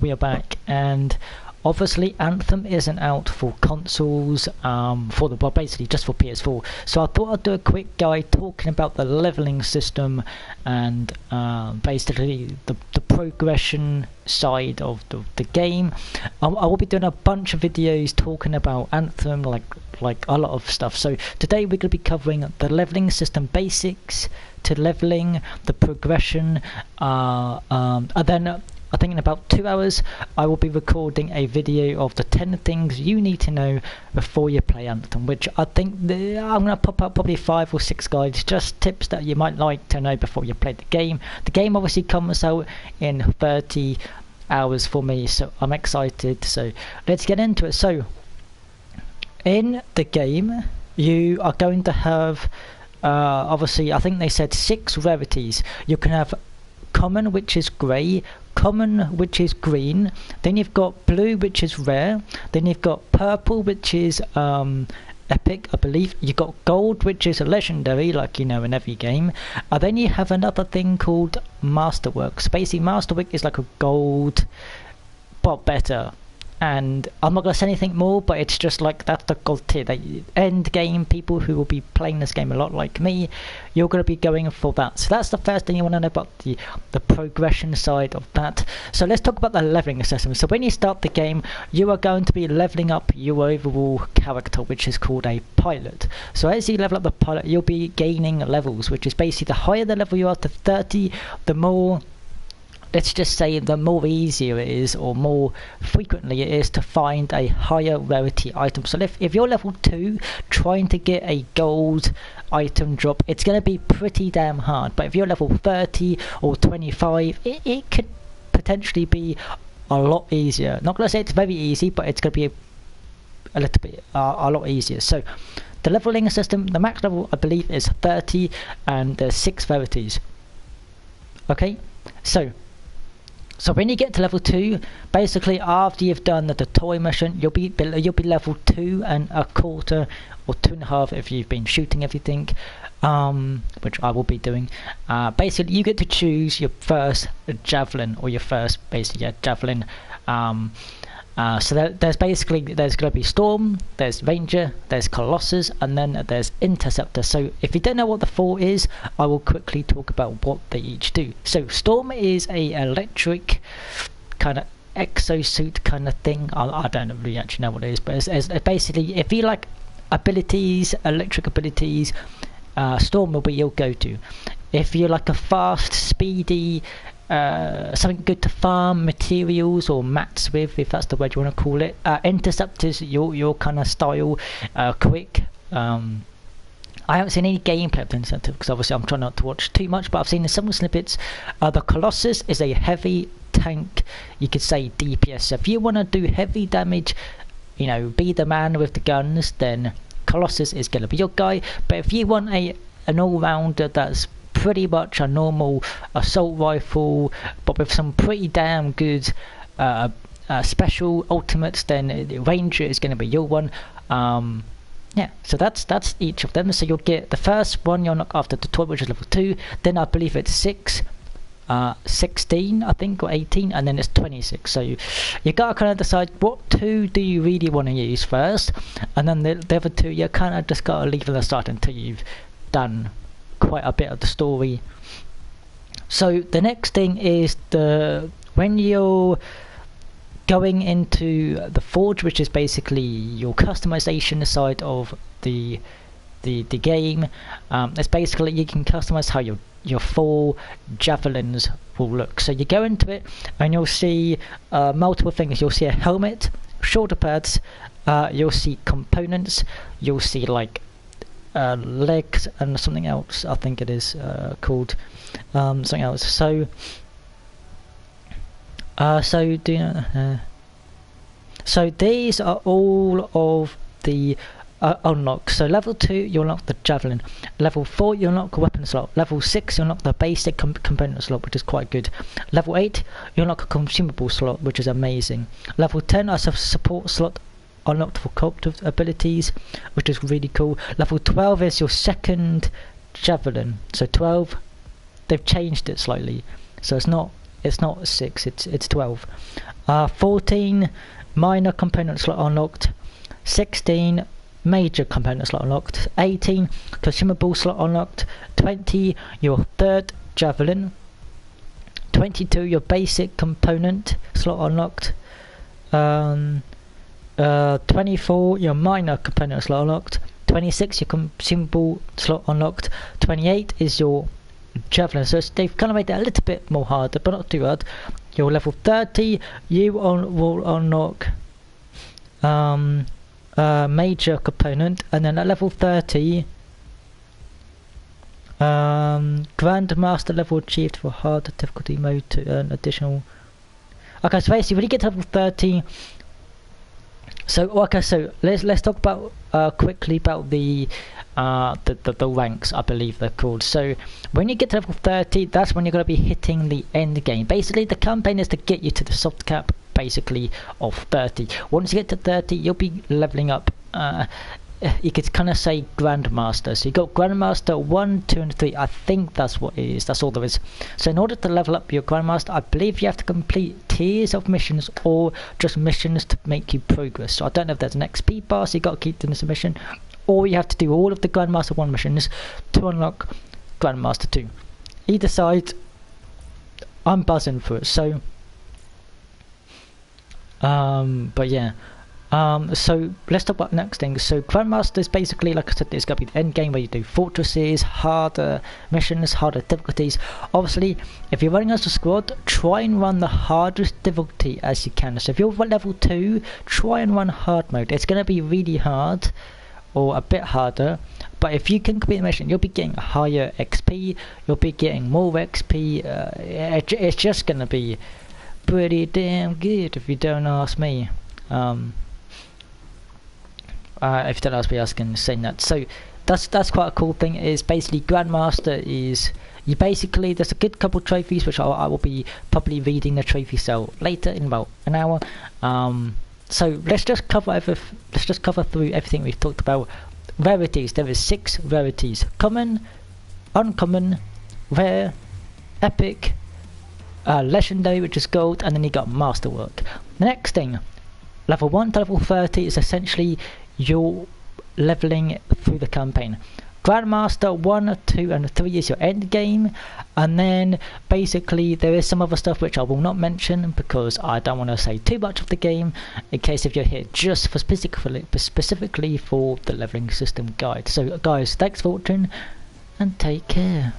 we are back, and obviously Anthem isn't out for consoles, well, basically just for PS4. So I thought I'd do a quick guide talking about the leveling system and basically the progression side of the game. I will be doing a bunch of videos talking about Anthem, like a lot of stuff. So today we're going to be covering the leveling system basics to leveling, the progression, and then I think in about 2 hours I will be recording a video of the 10 things you need to know before you play Anthem, which I think I'm going to pop up probably 5 or 6 guides, just tips that you might like to know before you play the game. The game obviously comes out in 30 hours for me, so I'm excited. So let's get into it. So in the game you are going to have obviously I think they said 6 rarities. You can have common, which is grey, common, which is green, then you've got blue, which is rare, then you've got purple, which is epic, I believe, you've got gold, which is a legendary, like in every game, and then you have another thing called masterwork. So basically masterwork is like a gold but better, and I'm not going to say anything more, but it's just like that's the gold tier. The end game people who will be playing this game a lot like me, you're going to be going for that. So that's the first thing you want to know about the progression side of that. So let's talk about the leveling system. So when you start the game, you are going to be leveling up your overall character, which is called a pilot. So as you level up the pilot, you'll be gaining levels, which is basically the higher the level you are to 30, the more, let's just say, the more easier it is, or more frequently it is to find a higher rarity item. So if you're level 2 trying to get a gold item drop, it's going to be pretty damn hard. But if you're level 30 or 25, it could potentially be a lot easier. Not going to say it's very easy, but it's going to be a little bit a lot easier. So the leveling system, the max level I believe is 30, and there's 6 rarities. Okay, so when you get to level 2, basically after you've done the toy mission, you'll be level 2 and a quarter or 2.5 if you've been shooting everything, which I will be doing. Basically you get to choose your first javelin, or your first javelin. So there's going to be Storm, there's Ranger, there's Colossus, and then there's Interceptor. So if you don't know what the 4 is, I will quickly talk about what they each do. So Storm is a electric kind of exosuit kind of thing. I don't really actually know what it is, but it's basically, if you like abilities, electric abilities, Storm will be your go-to. If you're like a fast, speedy, something good to farm materials or mats with, if that's the word you want to call it, Interceptors your kind of style, quick. I haven't seen any gameplay of Interceptor because obviously I'm trying not to watch too much, but I've seen some snippets. The Colossus is a heavy tank, you could say DPS. So if you want to do heavy damage, be the man with the guns, then Colossus is going to be your guy. But if you want an all-rounder that's pretty much a normal assault rifle but with some pretty damn good special ultimates, then Ranger is going to be your one. Yeah, so that's each of them. So you'll get the first one you'll knock after the toy, which is level 2, then I believe it's 6, 16 I think, or 18, and then it's 26. So you gotta kind of decide what 2 do you really want to use first, and then the other 2 you kind of just gotta leave them aside until you've done quite a bit of the story. So the next thing is when you're going into the Forge, which is basically your customization side of the game. It's basically you can customize how your 4 javelins will look. So you go into it and you'll see multiple things. You'll see a helmet, shoulder pads, you'll see components, you'll see like legs and something else, I think it is called something else. So do you know, so these are all of the unlock. So level 2 you'll unlock the javelin, level 4 you'll unlock a weapon slot, level 6 you'll unlock the basic component slot, which is quite good, level 8 you'll unlock a consumable slot, which is amazing, level 10 has a support slot unlocked for cooperative abilities, which is really cool. Level 12 is your second javelin. So 12, they've changed it slightly, so it's not 6, it's 12. 14, minor component slot unlocked. 16, major component slot unlocked. 18, consumable slot unlocked. 20, your third javelin. 22, your basic component slot unlocked. 24, your minor component slot unlocked. 26, your consumable slot unlocked. 28 is your javelin. So they've kind of made it a little bit more harder, but not too hard. Your level 30, you will unlock major component, and then at level 30, Grandmaster level achieved for harder difficulty mode to earn additional. Okay, so basically when you get to level 30, so let's talk about quickly about the ranks, I believe they're called. So when you get to level 30, that's when you're going to be hitting the end game. Basically the campaign is to get you to the soft cap basically of 30. Once you get to 30, you'll be leveling up. You could kind of say Grandmaster. So you got Grandmaster 1, 2 and 3. I think that's what it is. That's all there is. So in order to level up your Grandmaster, I believe you have to complete tiers of missions or just missions to make you progress. So I don't know if there's an XP bar, so you got to keep doing this mission, or you have to do all of the Grandmaster 1 missions to unlock Grandmaster 2. Either side, I'm buzzing for it. So but yeah, so let's talk about next thing. So Grandmaster is basically, like I said, it's going to be the end game where you do fortresses, harder missions, harder difficulties. Obviously, if you're running as a squad, try and run the hardest difficulty as you can. So if you're level 2, try and run hard mode. It's going to be really hard, or a bit harder, but if you can complete the mission, you'll be getting a higher XP, you'll be getting more XP. It's just going to be pretty damn good if you don't ask me. If you don't ask me, I can say that. So that's quite a cool thing. Is basically Grandmaster is you basically, there's a good couple trophies which I will be probably reading the trophy cell later in about an hour. So let's just cover through everything we've talked about. Rarities, there is 6 rarities: common, uncommon, rare, epic, legendary, which is gold, and then you got masterwork. The next thing, level 1 to level 30 is essentially your leveling through the campaign. Grandmaster 1, 2 and 3 is your end game, and then basically there is some other stuff which I will not mention because I don't want to say too much of the game in case if you're here just for specifically for the leveling system guide. So guys, thanks for watching and take care.